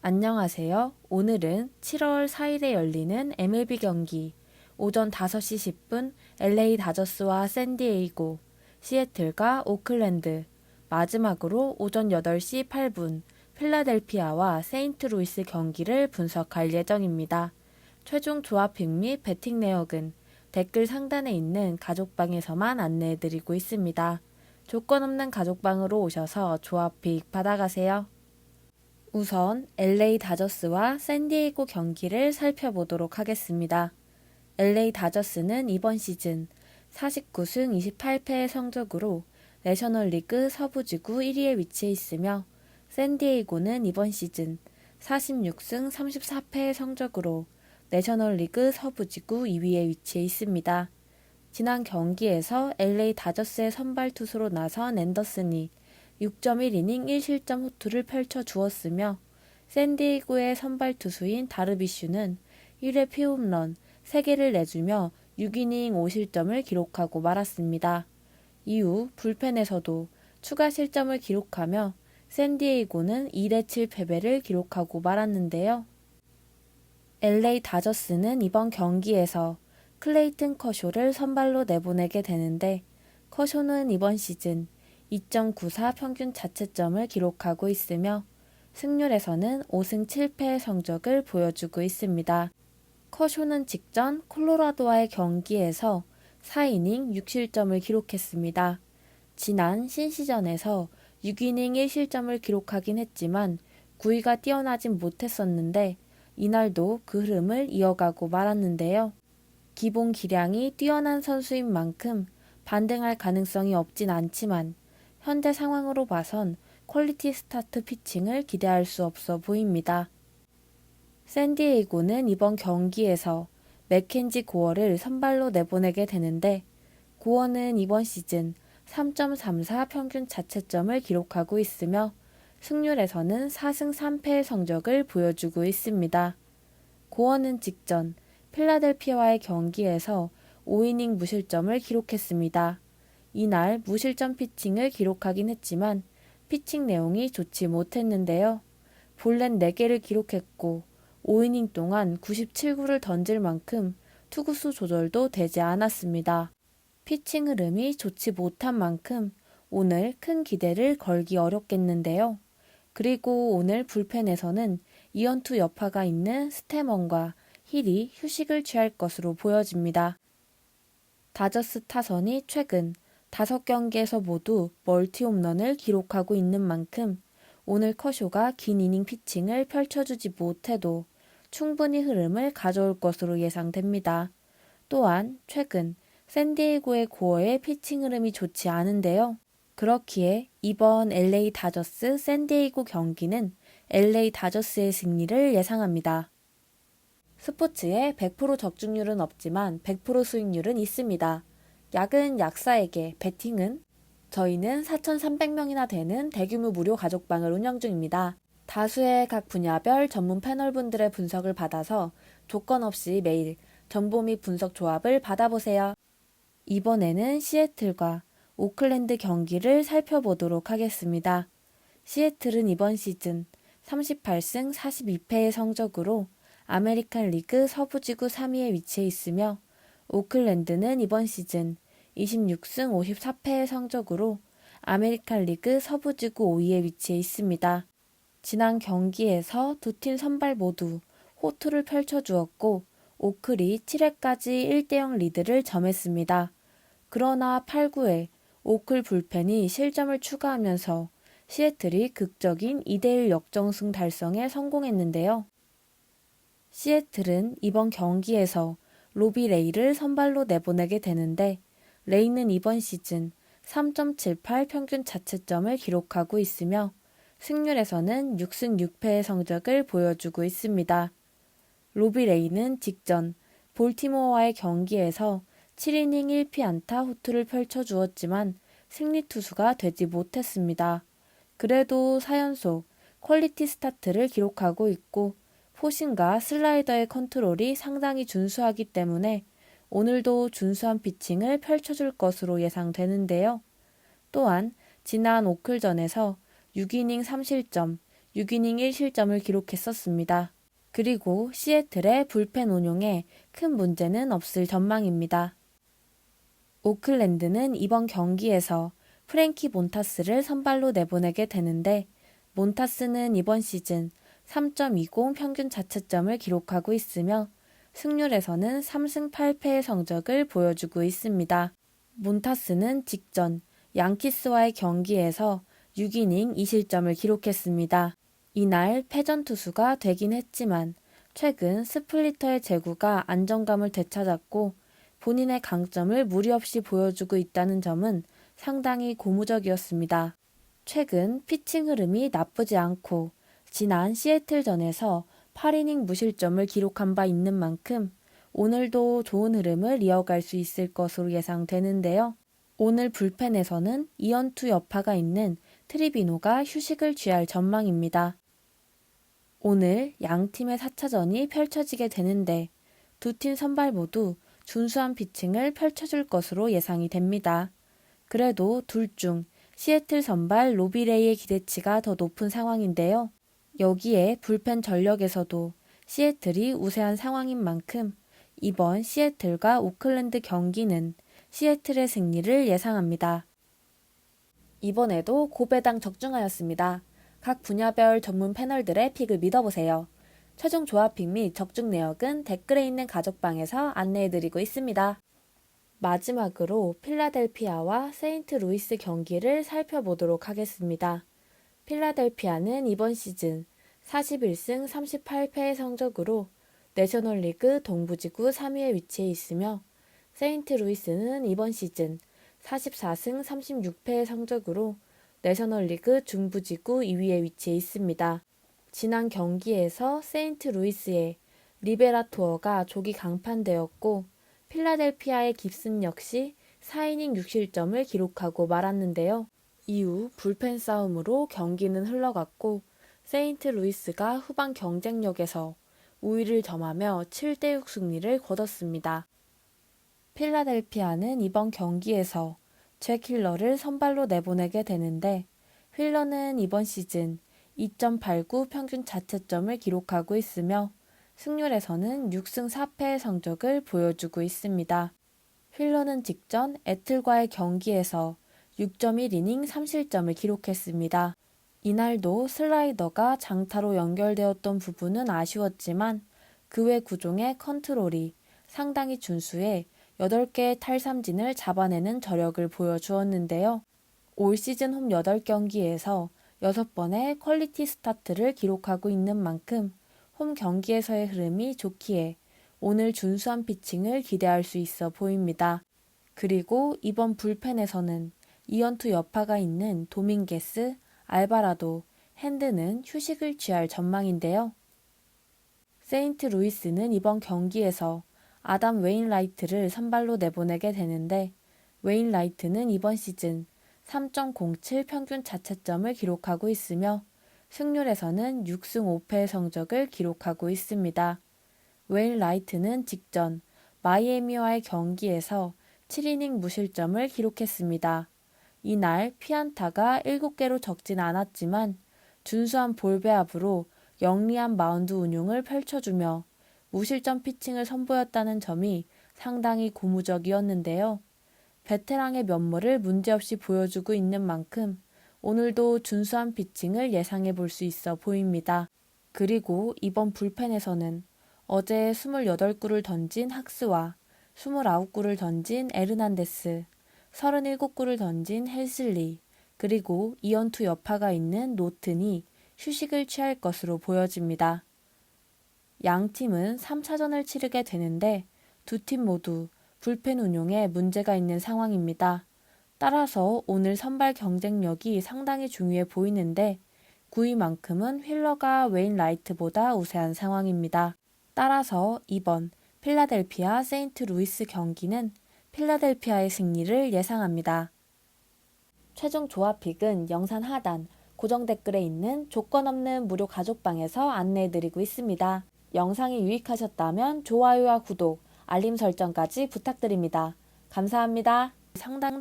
안녕하세요. 오늘은 7월 4일에 열리는 MLB 경기 오전 5시 10분 LA 다저스와 샌디에이고, 시애틀과 오클랜드, 마지막으로 오전 8시 8분 필라델피아와 세인트루이스 경기를 분석할 예정입니다. 최종 조합픽 및 배팅 내역은 댓글 상단에 있는 가족방에서만 안내해드리고 있습니다. 조건 없는 가족방으로 오셔서 조합픽 받아가세요. 우선 LA 다저스와 샌디에이고 경기를 살펴보도록 하겠습니다. LA 다저스는 이번 시즌 49승 28패의 성적으로 내셔널리그 서부지구 1위에 위치해 있으며, 샌디에이고는 이번 시즌 46승 34패의 성적으로 내셔널리그 서부지구 2위에 위치해 있습니다. 지난 경기에서 LA 다저스의 선발 투수로 나선 앤더슨이 6.1이닝 1실점 호투를 펼쳐주었으며, 샌디에이고의 선발 투수인 다르비슈는 1회 피홈런 3개를 내주며 6이닝 5실점을 기록하고 말았습니다. 이후 불펜에서도 추가 실점을 기록하며 샌디에이고는 2대7 패배를 기록하고 말았는데요. LA 다저스는 이번 경기에서 클레이튼 커쇼를 선발로 내보내게 되는데, 커쇼는 이번 시즌 2.94 평균 자책점을 기록하고 있으며 승률에서는 5승 7패의 성적을 보여주고 있습니다. 커쇼는 직전 콜로라도와의 경기에서 4이닝 6실점을 기록했습니다. 지난 신시전에서 6이닝 1실점을 기록하긴 했지만 9위가 뛰어나진 못했었는데, 이날도 그 흐름을 이어가고 말았는데요. 기본 기량이 뛰어난 선수인 만큼 반등할 가능성이 없진 않지만, 현재 상황으로 봐선 퀄리티 스타트 피칭을 기대할 수 없어 보입니다. 샌디에이고는 이번 경기에서 맥켄지 고어를 선발로 내보내게 되는데, 고어는 이번 시즌 3.34 평균 자책점을 기록하고 있으며 승률에서는 4승 3패의 성적을 보여주고 있습니다. 고어는 직전 필라델피아와의 경기에서 5이닝 무실점을 기록했습니다. 이날 무실점 피칭을 기록하긴 했지만 피칭 내용이 좋지 못했는데요. 볼넷 4개를 기록했고 5이닝 동안 97구를 던질 만큼 투구수 조절도 되지 않았습니다. 피칭 흐름이 좋지 못한 만큼 오늘 큰 기대를 걸기 어렵겠는데요. 그리고 오늘 불펜에서는 이연투 여파가 있는 스태먼과 힐이 휴식을 취할 것으로 보여집니다. 다저스 타선이 최근 5경기에서 모두 멀티 홈런을 기록하고 있는 만큼 오늘 커쇼가 긴 이닝 피칭을 펼쳐주지 못해도 충분히 흐름을 가져올 것으로 예상됩니다. 또한 최근 샌디에이고의 고어의 피칭 흐름이 좋지 않은데요. 그렇기에 이번 LA 다저스 샌디에이고 경기는 LA 다저스의 승리를 예상합니다. 스포츠에 100% 적중률은 없지만 100% 수익률은 있습니다. 약은 약사에게, 베팅은? 저희는 4,300명이나 되는 대규모 무료 가족방을 운영 중입니다. 다수의 각 분야별 전문 패널분들의 분석을 받아서 조건 없이 매일 정보 및 분석 조합을 받아보세요. 이번에는 시애틀과 오클랜드 경기를 살펴보도록 하겠습니다. 시애틀은 이번 시즌 38승 42패의 성적으로 아메리칸 리그 서부지구 3위에 위치해 있으며, 오클랜드는 이번 시즌 26승 54패의 성적으로 아메리칸 리그 서부지구 5위에 위치해 있습니다. 지난 경기에서 두 팀 선발 모두 호투를 펼쳐주었고 오클이 7회까지 1대0 리드를 점했습니다. 그러나 8, 9회 오클 불펜이 실점을 추가하면서 시애틀이 극적인 2대1 역전승 달성에 성공했는데요. 시애틀은 이번 경기에서 로비 레이를 선발로 내보내게 되는데, 레이는 이번 시즌 3.78 평균 자책점을 기록하고 있으며 승률에서는 6승 6패의 성적을 보여주고 있습니다. 로비 레이는 직전 볼티모어와의 경기에서 7이닝 1피안타 호투를 펼쳐주었지만 승리 투수가 되지 못했습니다. 그래도 4연속 퀄리티 스타트를 기록하고 있고 포심과 슬라이더의 컨트롤이 상당히 준수하기 때문에 오늘도 준수한 피칭을 펼쳐줄 것으로 예상되는데요. 또한 지난 오클전에서 6이닝 3실점, 6이닝 1실점을 기록했었습니다. 그리고 시애틀의 불펜 운용에 큰 문제는 없을 전망입니다. 오클랜드는 이번 경기에서 프랭키 몬타스를 선발로 내보내게 되는데 몬타스는 이번 시즌 3.20 평균 자책점을 기록하고 있으며 승률에서는 3승 8패의 성적을 보여주고 있습니다. 몬타스는 직전 양키스와의 경기에서 6이닝 2실점을 기록했습니다. 이날 패전 투수가 되긴 했지만 최근 스플리터의 제구가 안정감을 되찾았고 본인의 강점을 무리 없이 보여주고 있다는 점은 상당히 고무적이었습니다. 최근 피칭 흐름이 나쁘지 않고 지난 시애틀전에서 8이닝 무실점을 기록한 바 있는 만큼 오늘도 좋은 흐름을 이어갈 수 있을 것으로 예상되는데요. 오늘 불펜에서는 이언투 여파가 있는 트리비노가 휴식을 취할 전망입니다. 오늘 양팀의 4차전이 펼쳐지게 되는데 두 팀 선발 모두 준수한 피칭을 펼쳐줄 것으로 예상이 됩니다. 그래도 둘 중 시애틀 선발 로비레이의 기대치가 더 높은 상황인데요. 여기에 불펜 전력에서도 시애틀이 우세한 상황인 만큼 이번 시애틀과 오클랜드 경기는 시애틀의 승리를 예상합니다. 이번에도 고배당 적중하였습니다. 각 분야별 전문 패널들의 픽을 믿어보세요. 최종 조합픽 및 적중 내역은 댓글에 있는 가족방에서 안내해드리고 있습니다. 마지막으로 필라델피아와 세인트루이스 경기를 살펴보도록 하겠습니다. 필라델피아는 이번 시즌 41승 38패의 성적으로 내셔널리그 동부지구 3위에 위치해 있으며 세인트루이스는 이번 시즌 44승 36패의 성적으로 내셔널리그 중부지구 2위에 위치해 있습니다. 지난 경기에서 세인트루이스의 리베라토어가 조기 강판되었고 필라델피아의 깁슨 역시 4이닝 6실점을 기록하고 말았는데요. 이후 불펜 싸움으로 경기는 흘러갔고 세인트루이스가 후반 경쟁력에서 우위를 점하며 7대6 승리를 거뒀습니다. 필라델피아는 이번 경기에서 잭 힐러를 선발로 내보내게 되는데 힐러는 이번 시즌 2.89 평균 자책점을 기록하고 있으며 승률에서는 6승 4패의 성적을 보여주고 있습니다. 힐러는 직전 애틀과의 경기에서 6.1이닝 3실점을 기록했습니다. 이날도 슬라이더가 장타로 연결되었던 부분은 아쉬웠지만 그 외 구종의 컨트롤이 상당히 준수해 8개의 탈삼진을 잡아내는 저력을 보여주었는데요. 올 시즌 홈 8경기에서 6번의 퀄리티 스타트를 기록하고 있는 만큼 홈 경기에서의 흐름이 좋기에 오늘 준수한 피칭을 기대할 수 있어 보입니다. 그리고 이번 불펜에서는 이언투 여파가 있는 도밍게스, 알바라도, 핸드는 휴식을 취할 전망인데요. 세인트루이스는 이번 경기에서 아담 웨인라이트를 선발로 내보내게 되는데 웨인라이트는 이번 시즌 3.07 평균 자책점을 기록하고 있으며 승률에서는 6승 5패의 성적을 기록하고 있습니다. 웨인라이트는 직전 마이애미와의 경기에서 7이닝 무실점을 기록했습니다. 이날 피안타가 7개로 적진 않았지만 준수한 볼 배합으로 영리한 마운드 운용을 펼쳐주며 무실점 피칭을 선보였다는 점이 상당히 고무적이었는데요. 베테랑의 면모를 문제없이 보여주고 있는 만큼 오늘도 준수한 피칭을 예상해 볼 수 있어 보입니다. 그리고 이번 불펜에서는 어제 28구를 던진 학스와 29구를 던진 에르난데스, 37구를 던진 헬슬리, 그리고 이언투 여파가 있는 노튼이 휴식을 취할 것으로 보여집니다. 양 팀은 3차전을 치르게 되는데 두 팀 모두 불펜 운용에 문제가 있는 상황입니다. 따라서 오늘 선발 경쟁력이 상당히 중요해 보이는데 9위만큼은 휠러가 웨인라이트보다 우세한 상황입니다. 따라서 이번 필라델피아 세인트루이스 경기는 필라델피아의 승리를 예상합니다. 최종 조합픽은 영상 하단 고정 댓글에 있는 조건 없는 무료 가족방에서 안내해드리고 있습니다. 영상이 유익하셨다면 좋아요와 구독, 알림 설정까지 부탁드립니다. 감사합니다. 상당